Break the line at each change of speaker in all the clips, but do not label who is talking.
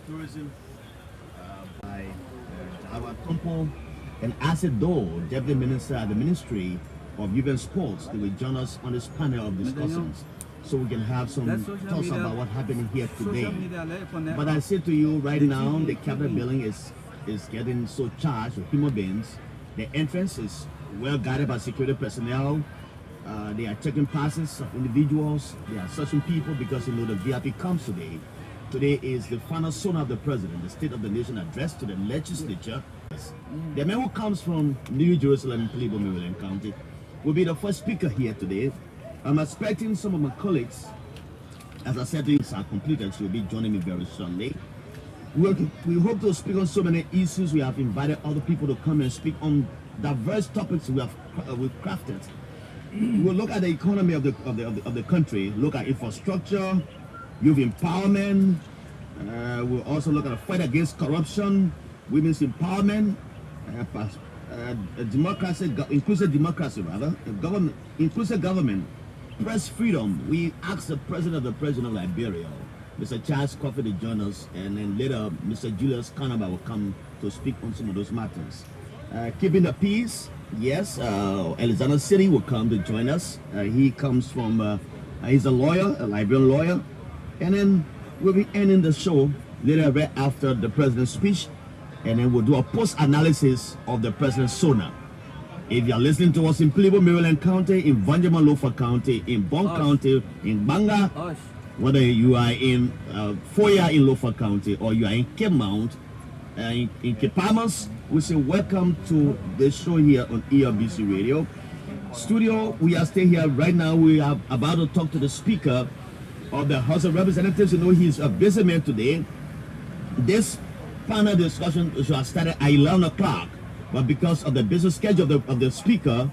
Tourism by our Tompo and Asido, Deputy Minister at the Ministry of Youth and Sports. They will join us on this panel of discussions so we can have some thoughts about what happened here today. But I say to you right now, the Capitol building is getting so charged with human beings. The entrance is well guarded by security personnel. They are checking passes of individuals. They are searching people because you know the VIP comes today. Today is the final son of the president, the State of the Nation address to the legislature. The man who comes from New Jerusalem, Cleveland, Maryland County, will be the first speaker here today. I'm expecting some of my colleagues, as I said, things are completed, so will be joining me very shortly. We hope to speak on so many issues. We have invited other people to come and speak on diverse topics we've crafted. We'll look at the economy of the country, look at infrastructure, youth empowerment. We'll also look at the fight against corruption, women's empowerment, democracy, inclusive democracy rather, inclusive government, press freedom. We asked the president of Liberia, Mr. Charles Coffey, to join us, and then later Mr. Julius Kanaba will come to speak on some of those matters. Keeping the peace, yes, Alexander City will come to join us. He comes from, he's a lawyer, a Liberian lawyer. And then we'll be ending the show later right after the president's speech, and then we'll do a post-analysis of the president's sona. If you're listening to us in Cleveland, Maryland County, in Vanjama, Lofa County, in Bon County, in Banga, whether you are in Weah in Lofa County or you are in Cape Mount, in Cape Palmas, we say welcome to the show here on ERBC Radio. Studio, we are staying here right now. We are about to talk to the Speaker of the House of Representatives. You know, he's a busy man today. This panel discussion should have started at 11 o'clock, but because of the busy schedule of the Speaker,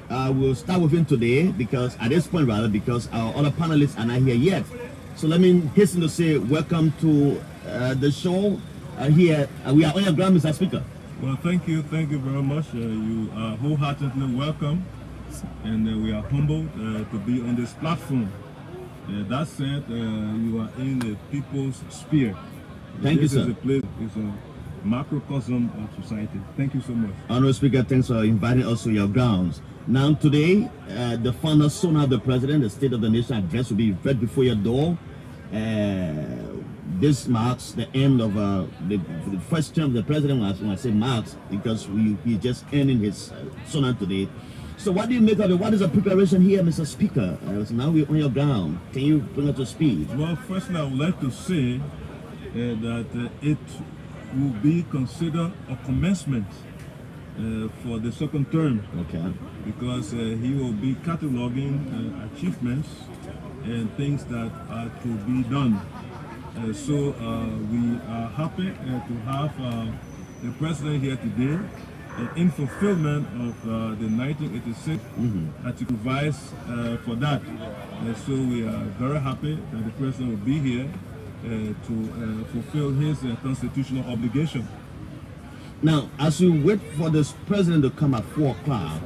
we'll start with him today, because at this point rather, because our other panelists are not here yet. So let me hasten to say welcome to the show here. We are on your ground, Mr. Speaker.
Well, thank you very much. You are wholeheartedly welcome, and we are humbled to be on this platform. That said, you are in the people's sphere.
Thank you, sir.
This is a place, it's a macrocosm of society. Thank you so much.
Honorable Speaker, thanks for inviting us to your grounds. Now, today, the final son of the president, the State of the Nation address will be read before your door. This marks the end of the first term of the president. When I say marks, because he's just ending his sona today. So what do you make of it? What is the preparation here, Mr. Speaker? So now we're on your ground. Can you bring us to speed?
Well, firstly, I would like to say that it will be considered a commencement for the second term.
Okay.
Because he will be cataloging achievements and things that are to be done. So we are happy to have the president here today in fulfillment of the 1986 article advice for that. So we are very happy that the president will be here to fulfill his constitutional obligation.
Now, as you wait for this president to come at 4 o'clock,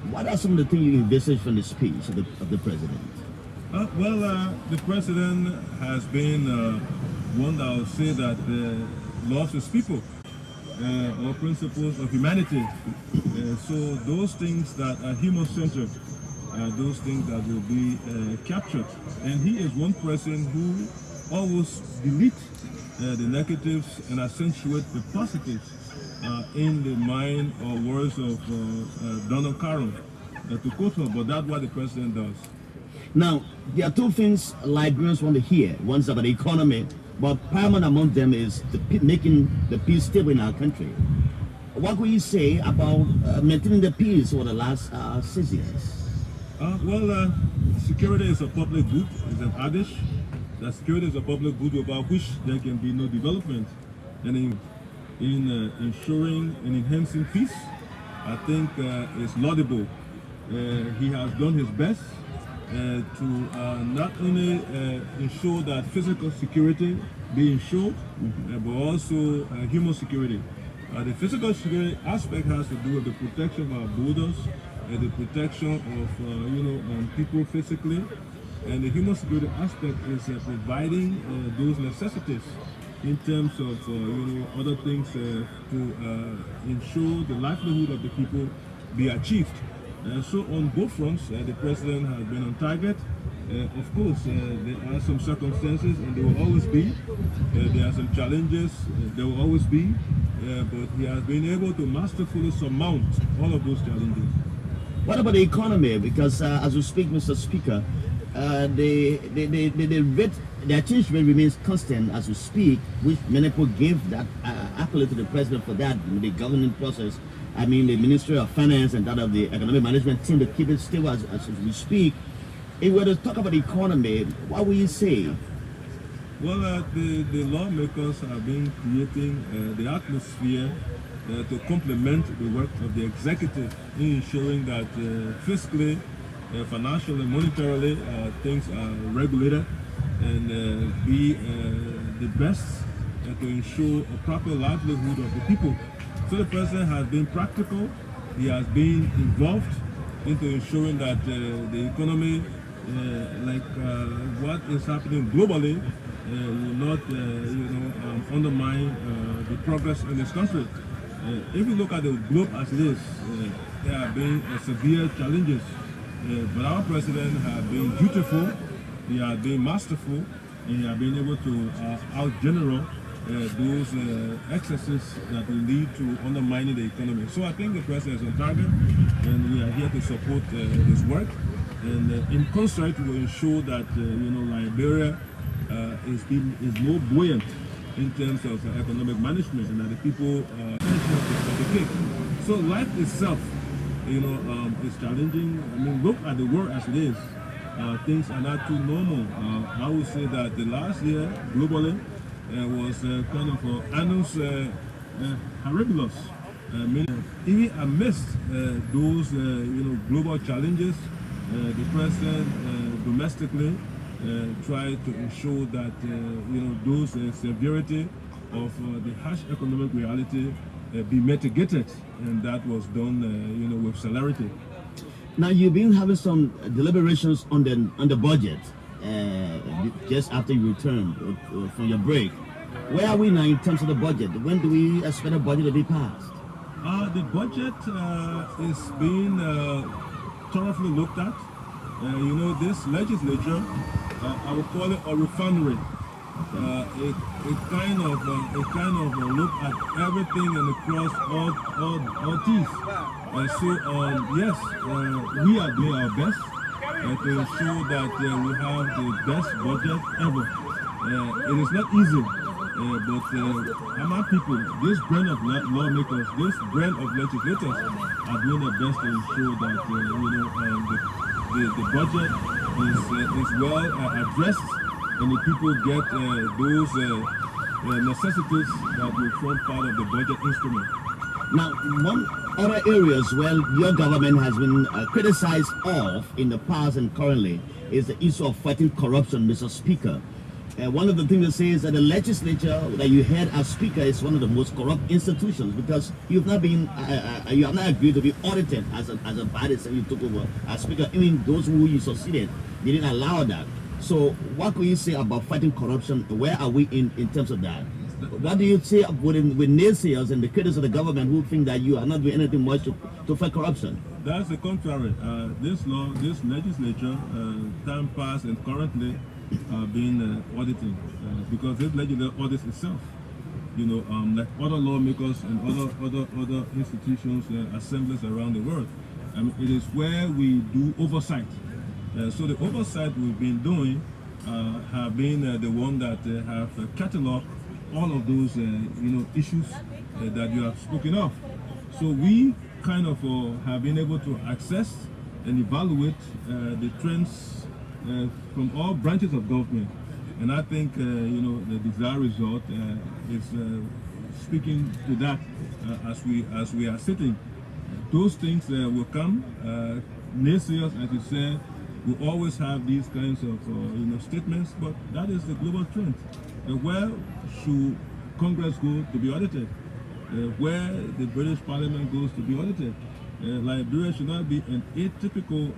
what are some of the things you envisage from the speech of the president?
The president has been one that I would say that loves his people. Or principles of humanity. So those things that are human-centered are those things that will be captured. And he is one person who always deletes the negatives and accentuate the positives in the mind or words of Donald Caron, to quote her, but that's what the president does.
Now, there are two things Liberians want to hear. One is about the economy, but paramount among them is making the peace stable in our country. What will you say about maintaining the peace over the last 6 years?
Security is a public good. It's an adage that security is a public good without which there can be no development. And in ensuring and enhancing peace, I think it's laudable. He has done his best to not only ensure that physical security be ensured, but also human security. The physical security aspect has to do with the protection of our borders, the protection of people physically, and the human security aspect is providing those necessities in terms of other things to ensure the livelihood of the people be achieved. So on both fronts, the president has been on target. Of course, there are some circumstances, and there will always be. There are some challenges, there will always be. But he has been able to masterfully surmount all of those challenges.
What about the economy? Because as we speak, Mr. Speaker, the rate, the exchange rate remains constant as we speak, which many people give that accolade to the president for that, the governing process. I mean, the Ministry of Finance and that of the economic management team to keep it stable as we speak. If we were to talk about the economy, what would you say?
Well, the lawmakers have been creating the atmosphere to complement the work of the executive in ensuring that fiscally, financially, monetarily, things are regulated and be the best to ensure a proper livelihood of the people. So the president has been practical. He has been involved into ensuring that the economy, what is happening globally, will not, undermine the progress in this country. If you look at the globe as it is, there have been severe challenges, but our president has been dutiful, he has been masterful, and he has been able to out-general those excesses that will lead to undermining the economy. So I think the president is on target, and we are here to support his work. And in concert, we will ensure that Liberia is more buoyant in terms of economic management, and that the people of the cake. So life itself, is challenging. I mean, look at the world as it is. Things are not too normal. I would say that the last year globally was kind of annus horribilis. Even amidst those global challenges, the president domestically tried to ensure that those severity of the harsh economic reality be mitigated, and that was done with celerity.
Now you've been having some deliberations on the budget just after you returned from your break. Where are we now in terms of the budget? When do we expect the budget to be passed?
The budget is being thoroughly looked at. This legislature, I would call it a refinery. A kind of look at everything and across all teeth. Yes, we are doing our best to ensure that we have the best budget ever. It is not easy, but our people, this brand of lawmakers, this brand of legislators are doing their best to ensure that the budget is well addressed, and the people get those necessities that will form part of the budget instrument.
Now, one other areas where your government has been criticized of in the past and currently is the issue of fighting corruption, Mr. Speaker. One of the things they say is that the legislature that you had as Speaker is one of the most corrupt institutions, because you've not been, you have not agreed to be audited as a body since you took over as Speaker. Even those who you succeeded, they didn't allow that. So what could you say about fighting corruption? Where are we in terms of that? What do you say with naysayers and the critics of the government who think that you are not doing anything much to fight corruption?
That's the contrary. This legislature, time past and currently, been auditing because this legislature audits itself. Like other lawmakers and other institutions, assemblies around the world. It is where we do oversight. So the oversight we've been doing have been the one that have cataloged all of those issues that you have spoken of. So we kind of have been able to access and evaluate the trends from all branches of government, and I think the desired result is speaking to that as we are sitting. Those things will come. Naysayers, as you said, will always have these kinds of statements, but that is the global trend. Where should Congress go to be audited? Where the British Parliament goes to be audited? Liberia should not be an atypical,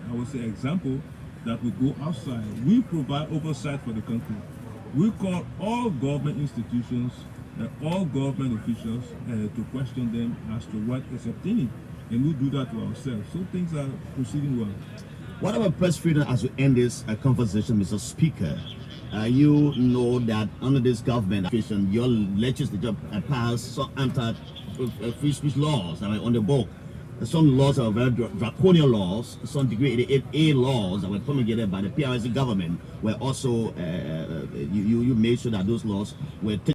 I would say, example that would go outside. We provide oversight for the country. We call all government institutions, all government officials to question them as to what is obtaining. And we do that to ourselves. So things are proceeding well.
What about press freedom as we end this conversation, Mr. Speaker? You know that under this government, your legislature passed some anti-free speech laws on the book. Some laws are very draconian laws, some degree 88A laws that were promulgated by the PRC government were also, you made sure that those laws were taken